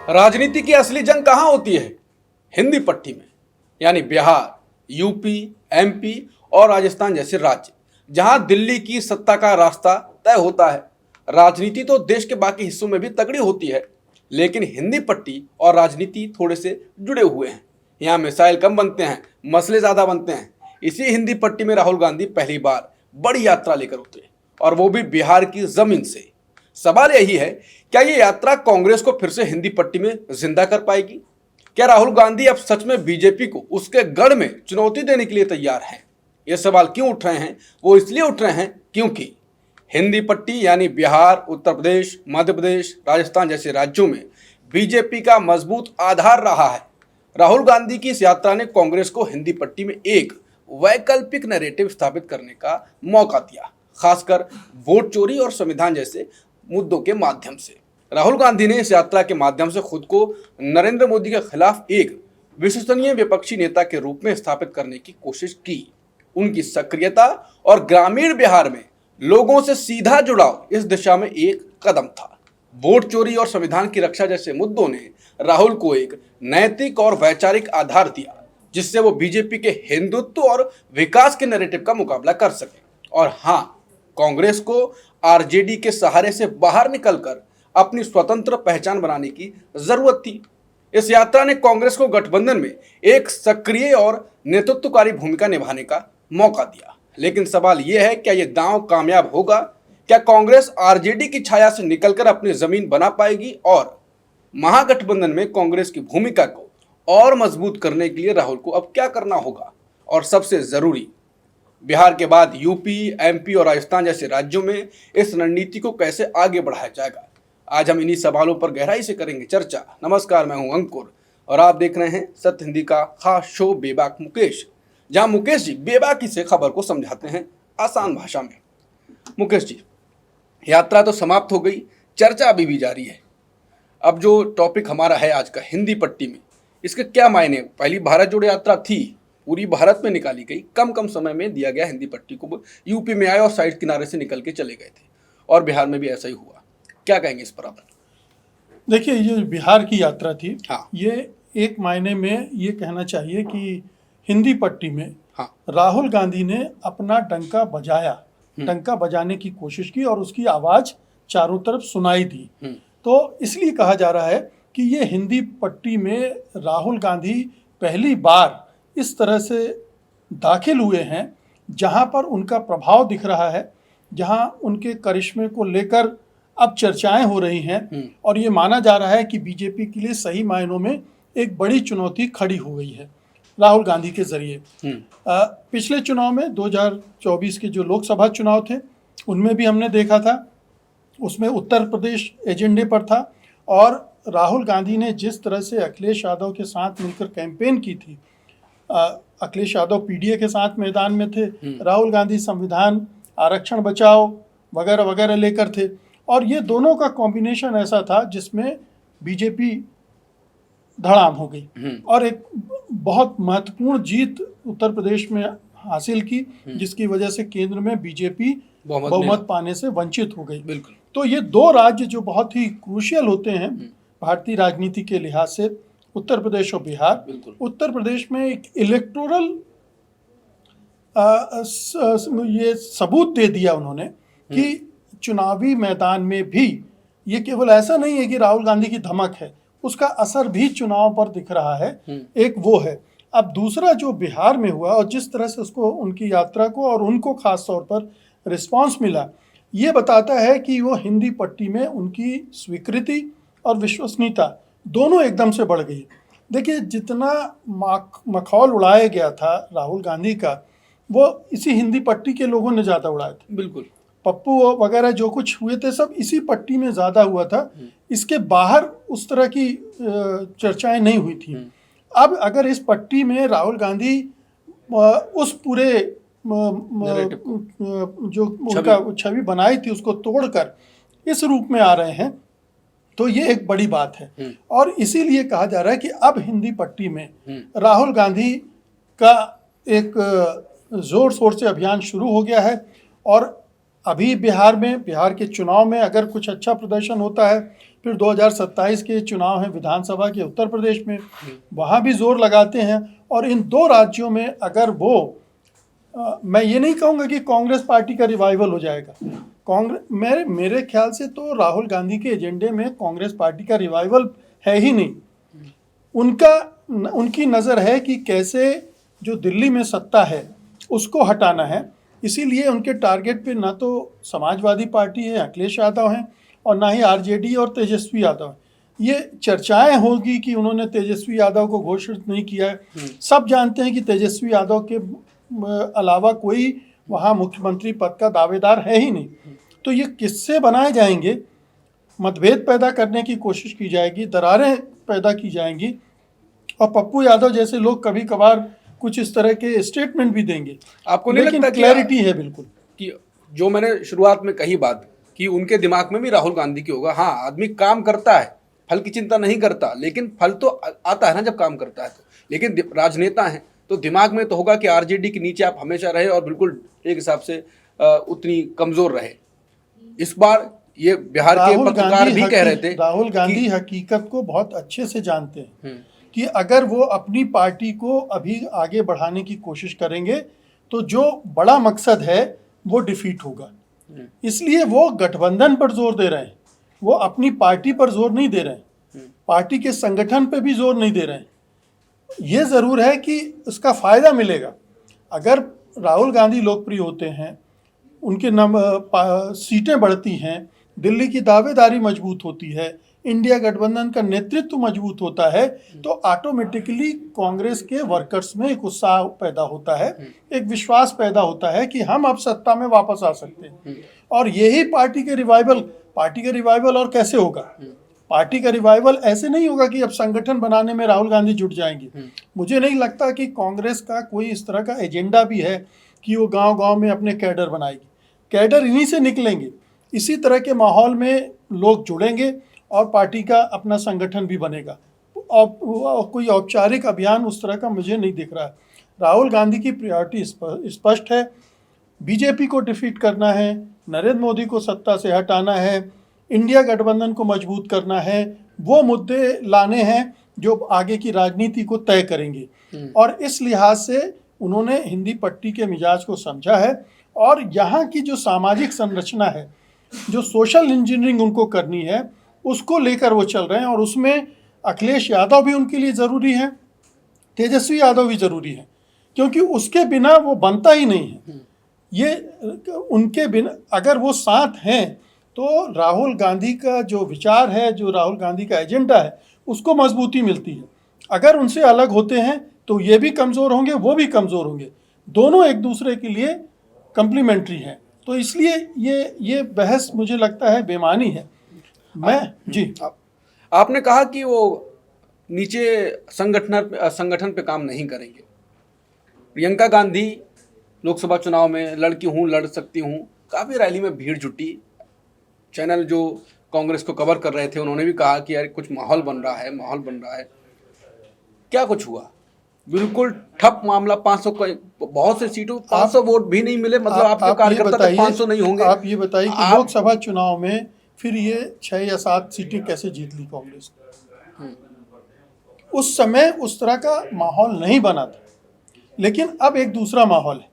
राजनीति की असली जंग कहाँ होती है? हिंदी पट्टी में, यानी बिहार, यूपी, एमपी और राजस्थान जैसे राज्य, जहां दिल्ली की सत्ता का रास्ता तय होता है। राजनीति तो देश के बाकी हिस्सों में भी तगड़ी होती है, लेकिन हिंदी पट्टी और राजनीति थोड़े से जुड़े हुए हैं। यहाँ मिसाइल कम बनते हैं, मसले ज्यादा बनते हैं। इसी हिंदी पट्टी में राहुल गांधी पहली बार बड़ी यात्रा लेकर उतरे, और वो भी बिहार की जमीन से। सवाल यही है, क्या ये यात्रा कांग्रेस को फिर से हिंदी पट्टी में जिंदा कर पाएगी? क्या राहुल गांधी अब सच में बीजेपी को उसके गढ़ में चुनौती देने के लिए तैयार हैं? ये सवाल क्यों उठ रहे हैं? वो इसलिए उठ रहे हैं क्योंकि हिंदी पट्टी यानी बिहार, उत्तर प्रदेश, मध्य प्रदेश, राजस्थान जैसे राज्यों में बीजेपी का मजबूत आधार रहा है। राहुल गांधी की इस यात्रा ने कांग्रेस को हिंदी पट्टी में एक वैकल्पिक नैरेटिव स्थापित करने का मौका दिया, खासकर वोट चोरी और संविधान जैसे मुद्दों के माध्यम से। राहुल गांधी ने इस यात्रा के माध्यम से खुद को नरेंद्र मोदी के खिलाफ एक विश्वसनीय विपक्षी नेता के रूप में स्थापित करने की कोशिश की। उनकी सक्रियता और ग्रामीण बिहार में लोगों से सीधा जुड़ाव इस दिशा में एक कदम था। वोट चोरी और संविधान की रक्षा जैसे मुद्दों ने राहुल को एक नैतिक और वैचारिक आधार दिया, जिससे वो बीजेपी के हिंदुत्व और विकास के नैरेटिव का मुकाबला कर सके। और हाँ, कांग्रेस को आरजेडी के सहारे से बाहर निकलकर अपनी स्वतंत्र पहचान बनाने की जरूरत थी। इस यात्रा ने कांग्रेस को गठबंधन में एक सक्रिय और नेतृत्वकारी भूमिका निभाने का मौका दिया। लेकिन सवाल यह है, क्या यह दांव कामयाब होगा? क्या कांग्रेस आरजेडी की छाया से निकलकर अपनी जमीन बना पाएगी? और महागठबंधन में कांग्रेस की भूमिका को और मजबूत करने के लिए राहुल को अब क्या करना होगा? और सबसे जरूरी, बिहार के बाद यूपी, एमपी और राजस्थान जैसे राज्यों में इस रणनीति को कैसे आगे बढ़ाया जाएगा? आज हम इन्हीं सवालों पर गहराई से करेंगे चर्चा। नमस्कार, मैं हूं अंकुर और आप देख रहे हैं सत्य हिंदी का खास शो बेबाक मुकेश, जहां मुकेश जी बेबाकी से खबर को समझाते हैं आसान भाषा में। मुकेश जी, यात्रा तो समाप्त हो गई, चर्चा अभी भी जारी है। अब जो टॉपिक हमारा है आज का, हिंदी पट्टी में, इसके क्या मायने? पहली भारत जोड़ो यात्रा थी, पूरी भारत में निकाली गई, कम समय में दिया गया हिंदी पट्टी को। यूपी में आए और साइड किनारे से निकल के चले गए थे, और बिहार में भी ऐसा ही हुआ। क्या कहेंगे इस पर आप? देखिए, ये बिहार की यात्रा थी। हाँ। ये एक मायने में ये कहना चाहिए कि हिंदी पट्टी में हाँ। राहुल गांधी ने अपना डंका बजाया, डंका बजाने की कोशिश की और उसकी आवाज चारों तरफ सुनाई दी। तो इसलिए कहा जा रहा है कि ये हिंदी पट्टी में राहुल गांधी पहली बार इस तरह से दाखिल हुए हैं, जहां पर उनका प्रभाव दिख रहा है, जहां उनके करिश्मे को लेकर अब चर्चाएं हो रही हैं, और ये माना जा रहा है कि बीजेपी के लिए सही मायनों में एक बड़ी चुनौती खड़ी हो गई है राहुल गांधी के जरिए। पिछले चुनाव में 2024 के जो लोकसभा चुनाव थे, उनमें भी हमने देखा था, उसमें उत्तर प्रदेश एजेंडे पर था, और राहुल गांधी ने जिस तरह से अखिलेश यादव के साथ मिलकर कैंपेन की थी, अखिलेश यादव पीडीए के साथ मैदान में थे, राहुल गांधी संविधान, आरक्षण बचाओ वगैरह वगैरह लेकर थे, और ये दोनों का कॉम्बिनेशन ऐसा था जिसमें बीजेपी धड़ाम हो गई और एक बहुत महत्वपूर्ण जीत उत्तर प्रदेश में हासिल की, जिसकी वजह से केंद्र में बीजेपी बहुमत पाने से वंचित हो गई। बिल्कुल। तो ये दो राज्य जो बहुत ही क्रूशियल होते हैं भारतीय राजनीति के लिहाज से, उत्तर प्रदेश और बिहार। उत्तर प्रदेश में एक इलेक्टोरल ये सबूत दे दिया उन्होंने कि चुनावी मैदान में भी ये केवल ऐसा नहीं है कि राहुल गांधी की धमक है, उसका असर भी चुनाव पर दिख रहा है। एक वो है। अब दूसरा जो बिहार में हुआ, और जिस तरह से उसको, उनकी यात्रा को और उनको खास तौर पर रिस्पांस मिला, ये बताता है कि वो हिंदी पट्टी में उनकी स्वीकृति और विश्वसनीयता दोनों एकदम से बढ़ गई। देखिए, जितना मखौल उड़ाया गया था राहुल गांधी का, वो इसी हिंदी पट्टी के लोगों ने ज़्यादा उड़ाया था। बिल्कुल। पप्पू वगैरह जो कुछ हुए थे, सब इसी पट्टी में ज़्यादा हुआ था। इसके बाहर उस तरह की चर्चाएं नहीं हुई थी। अब अगर इस पट्टी में राहुल गांधी उस पूरे जो उनका छवि बनाई थी उसको तोड़कर इस रूप में आ रहे हैं, तो ये एक बड़ी बात है। और इसीलिए कहा जा रहा है कि अब हिंदी पट्टी में राहुल गांधी का एक जोर शोर से अभियान शुरू हो गया है, और अभी बिहार के चुनाव में अगर कुछ अच्छा प्रदर्शन होता है, फिर 2027 के चुनाव हैं विधानसभा के उत्तर प्रदेश में, वहाँ भी जोर लगाते हैं। और इन दो राज्यों में अगर वो मैं ये नहीं कहूँगा कि कांग्रेस पार्टी का रिवाइवल हो जाएगा। मेरे ख्याल से तो राहुल गांधी के एजेंडे में कांग्रेस पार्टी का रिवाइवल है ही नहीं। उनकी नज़र है कि कैसे जो दिल्ली में सत्ता है उसको हटाना है। इसीलिए उनके टारगेट पे ना तो समाजवादी पार्टी है, अखिलेश यादव हैं, और ना ही आरजेडी और तेजस्वी यादव हैं। ये चर्चाएं होगी कि उन्होंने तेजस्वी यादव को घोषित नहीं किया है। सब जानते हैं कि तेजस्वी यादव के अलावा कोई वहाँ मुख्यमंत्री पद का दावेदार है ही नहीं। तो ये किससे बनाए जाएंगे, मतभेद पैदा करने की कोशिश की जाएगी, दरारें पैदा की जाएंगी, और पप्पू यादव जैसे लोग कभी कभार कुछ इस तरह के स्टेटमेंट भी देंगे। आपको नहीं लगता क्लैरिटी है बिल्कुल कि जो मैंने शुरुआत में कही बात कि उनके दिमाग में भी राहुल गांधी की होगा, हाँ आदमी काम करता है, फल की चिंता नहीं करता, लेकिन फल तो आता है ना जब काम करता है तो। लेकिन राजनेता हैं तो दिमाग में तो होगा कि आरजेडी के नीचे आप हमेशा रहे और बिल्कुल एक हिसाब से उतनी कमजोर रहे। इस बार ये बिहार के पत्रकार भी कह रहे थे, राहुल गांधी हकीकत को बहुत अच्छे से जानते हैं कि अगर वो अपनी पार्टी को अभी आगे बढ़ाने की कोशिश करेंगे तो जो बड़ा मकसद है वो डिफीट होगा। इसलिए वो गठबंधन पर जोर दे रहे हैं, वो अपनी पार्टी पर जोर नहीं दे रहे हैं, पार्टी के संगठन पे भी जोर नहीं दे रहे हैं। ये ज़रूर है कि उसका फ़ायदा मिलेगा। अगर राहुल गांधी लोकप्रिय होते हैं, उनके सीटें बढ़ती हैं, दिल्ली की दावेदारी मजबूत होती है, इंडिया गठबंधन का नेतृत्व मजबूत होता है, तो ऑटोमेटिकली कांग्रेस के वर्कर्स में एक उत्साह पैदा होता है, एक विश्वास पैदा होता है कि हम अब सत्ता में वापस आ सकते हैं। और यही पार्टी के रिवाइवल और कैसे होगा? पार्टी का रिवाइवल ऐसे नहीं होगा कि अब संगठन बनाने में राहुल गांधी जुट जाएंगे। मुझे नहीं लगता कि कांग्रेस का कोई इस तरह का एजेंडा भी है कि वो गांव-गांव में अपने कैडर बनाएगी। कैडर इन्हीं से निकलेंगे। इसी तरह के माहौल में लोग जुड़ेंगे और पार्टी का अपना संगठन भी बनेगा। और कोई औपचारिक अभियान उस तरह का मुझे नहीं दिख रहा है। राहुल गांधी की प्रायोरिटी स्पष्ट है, बीजेपी को डिफीट करना है, नरेंद्र मोदी को सत्ता से हटाना है, इंडिया गठबंधन को मजबूत करना है। वो मुद्दे लाने हैं जो आगे की राजनीति को तय करेंगे। और इस लिहाज से उन्होंने हिंदी पट्टी के मिजाज को समझा है। और यहाँ की जो सामाजिक संरचना है, जो सोशल इंजीनियरिंग उनको करनी है, उसको लेकर वो चल रहे हैं। और उसमें अखिलेश यादव भी उनके लिए ज़रूरी है, तेजस्वी यादव भी ज़रूरी है, क्योंकि उसके बिना वो बनता ही नहीं है। ये उनके बिना अगर वो साथ हैं तो राहुल गांधी का जो विचार है, जो राहुल गांधी का एजेंडा है, उसको मजबूती मिलती है। अगर उनसे अलग होते हैं तो ये भी कमज़ोर होंगे, वो भी कमज़ोर होंगे। दोनों एक दूसरे के लिए कम्प्लीमेंट्री हैं। तो इसलिए ये बहस मुझे लगता है बेमानी है। आपने कहा कि वो नीचे संगठन पे काम नहीं करेंगे। प्रियंका गांधी लोकसभा चुनाव में लड़ सकती हूँ, काफ़ी रैली में भीड़ जुटी। चैनल जो कांग्रेस को कवर कर रहे थे उन्होंने भी कहा कि यार कुछ माहौल बन रहा है। क्या कुछ हुआ? बिल्कुल ठप मामला। 500 बहुत से सीटों 500 वोट भी नहीं मिले। मतलब आपके कार्यकर्ता तक 500 नहीं होंगे। आप ये बताइए कि लोकसभा चुनाव में फिर ये 6 या 7 सीटें कैसे जीत ली कांग्रेस? उस समय उस तरह का माहौल नहीं बना था, लेकिन अब एक दूसरा माहौल है।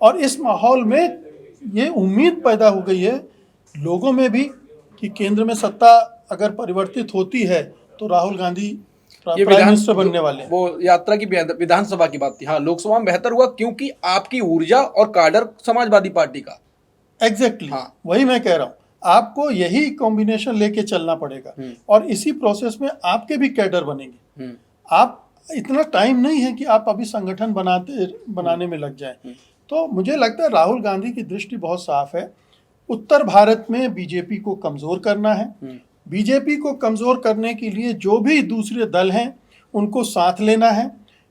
और इस माहौल में ये उम्मीद पैदा हो गई है लोगों में भी कि केंद्र में सत्ता अगर परिवर्तित होती है तो राहुल गांधी प्राइम मिनिस्टर बनने वाले हैं। वो यात्रा की विधानसभा की बात थी। हाँ, लोकसभा में बेहतर हुआ क्योंकि आपकी ऊर्जा और काडर समाजवादी पार्टी का। एग्जैक्टली हाँ, वही मैं कह रहा हूँ। आपको यही कॉम्बिनेशन लेके चलना पड़ेगा और इसी प्रोसेस में आपके भी कैडर बनेंगे। आप इतना टाइम नहीं है कि आप अभी संगठन बनाने में लग जाएं। तो मुझे लगता है राहुल गांधी की दृष्टि बहुत साफ है। उत्तर भारत में बीजेपी को कमज़ोर करना है। बीजेपी को कमज़ोर करने के लिए जो भी दूसरे दल हैं उनको साथ लेना है।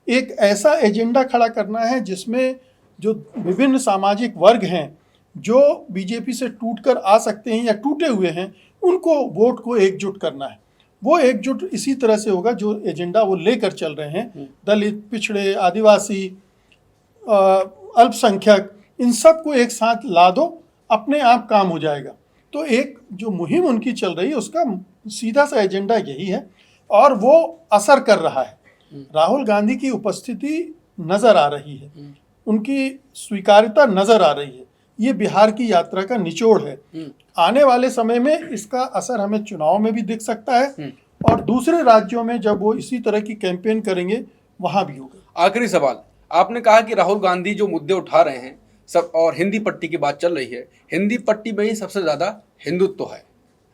एक ऐसा एजेंडा खड़ा करना है जिसमें जो विभिन्न सामाजिक वर्ग हैं जो बीजेपी से टूटकर आ सकते हैं या टूटे हुए हैं, उनको वोट को एकजुट करना है। वो एकजुट इसी तरह से होगा जो एजेंडा वो लेकर चल रहे हैं। दलित, पिछड़े, आदिवासी, अल्पसंख्यक, इन सब को एक साथ ला दो अपने आप काम हो जाएगा। तो एक जो मुहिम उनकी चल रही है उसका सीधा सा एजेंडा यही है और वो असर कर रहा है। राहुल गांधी की उपस्थिति नजर आ रही है, उनकी स्वीकार्यता नजर आ रही है। ये बिहार की यात्रा का निचोड़ है। आने वाले समय में इसका असर हमें चुनाव में भी दिख सकता है और दूसरे राज्यों में जब वो इसी तरह की कैंपेन करेंगे वहां भी होगा। आखिरी सवाल, आपने कहा कि राहुल गांधी जो मुद्दे उठा रहे हैं सब, और हिंदी पट्टी की बात चल रही है, हिंदी पट्टी में ही सबसे ज़्यादा हिंदुत्व है,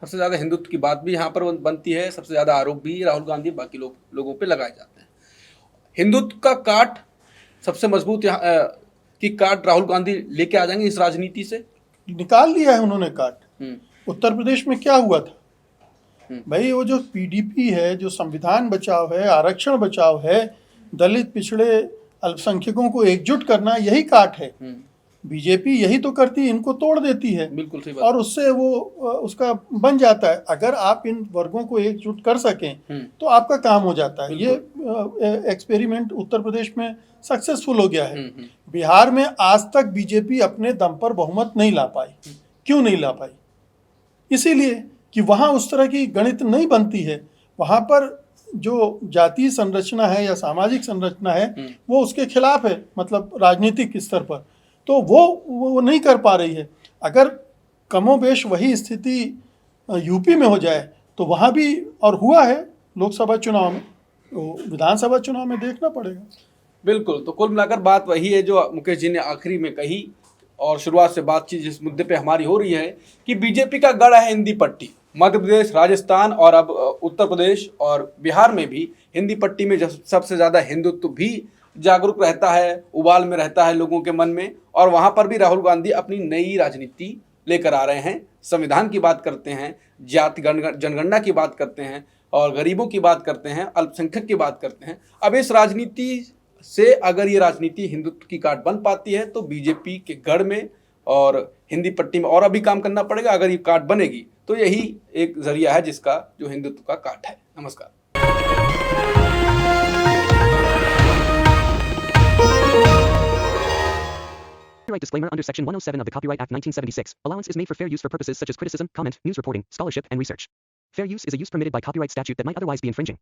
सबसे ज़्यादा हिंदुत्व की बात भी यहाँ पर बनती है, सबसे ज़्यादा आरोप भी राहुल गांधी बाकी लोगों पे लगाए जाते हैं। हिंदुत्व का काट सबसे मजबूत यहाँ की काट राहुल गांधी लेके आ जाएंगे इस राजनीति से? निकाल लिया है उन्होंने काट। उत्तर प्रदेश में क्या हुआ था भाई, वो जो पीडीपी है, जो संविधान बचाव है, आरक्षण बचाव है, दलित पिछड़े अल्पसंख्यकों को एकजुट करना, यही काट है। बीजेपी यही तो करती है, इनको तोड़ देती है। बिल्कुल सही बात। और उससे वो उसका बन जाता है। अगर आप इन वर्गों को एकजुट कर सकें तो आपका काम हो जाता है। ये एक्सपेरिमेंट उत्तर प्रदेश में सक्सेसफुल हो गया है। बिहार में आज तक बीजेपी अपने दम पर बहुमत नहीं ला पाई। क्यों नहीं ला पाई? इसीलिए कि वहाँ उस तरह की गणित नहीं बनती है। वहाँ पर जो जातीय संरचना है या सामाजिक संरचना है वो उसके खिलाफ है, मतलब राजनीतिक स्तर पर। तो वो नहीं कर पा रही है। अगर कमोबेश वही स्थिति यूपी में हो जाए तो वहाँ भी, और हुआ है लोकसभा चुनाव में, तो विधानसभा चुनाव में देखना पड़ेगा। बिल्कुल। तो कुल मिलाकर बात वही है जो मुकेश जी ने आखिरी में कही और शुरुआत से बातचीत जिस मुद्दे पे हमारी हो रही है कि बीजेपी का गढ़ है हिंदी पट्टी। मध्य प्रदेश, राजस्थान और अब उत्तर प्रदेश और बिहार में भी हिंदी पट्टी में सबसे ज़्यादा हिंदुत्व भी जागरूक रहता है, उबाल में रहता है लोगों के मन में। और वहाँ पर भी राहुल गांधी अपनी नई राजनीति लेकर आ रहे हैं। संविधान की बात करते हैं, जाति जनगणना की बात करते हैं और गरीबों की बात करते हैं, अल्पसंख्यक की बात करते हैं। अब इस राजनीति से अगर ये राजनीति हिंदुत्व की काट बन पाती है तो बीजेपी के गढ़ में और हिंदी पट्टी में और अभी काम करना पड़ेगा। अगर ये काट बनेगी तो यही एक जरिया है जिसका जो हिंदुत्व का काट है। नमस्कार। Copyright disclaimer under Section 107 of the Copyright Act 1976. Allowance is made for fair use for purposes such as criticism, comment, news reporting, scholarship, and research. Fair use is a use permitted by copyright statute that might otherwise be infringing.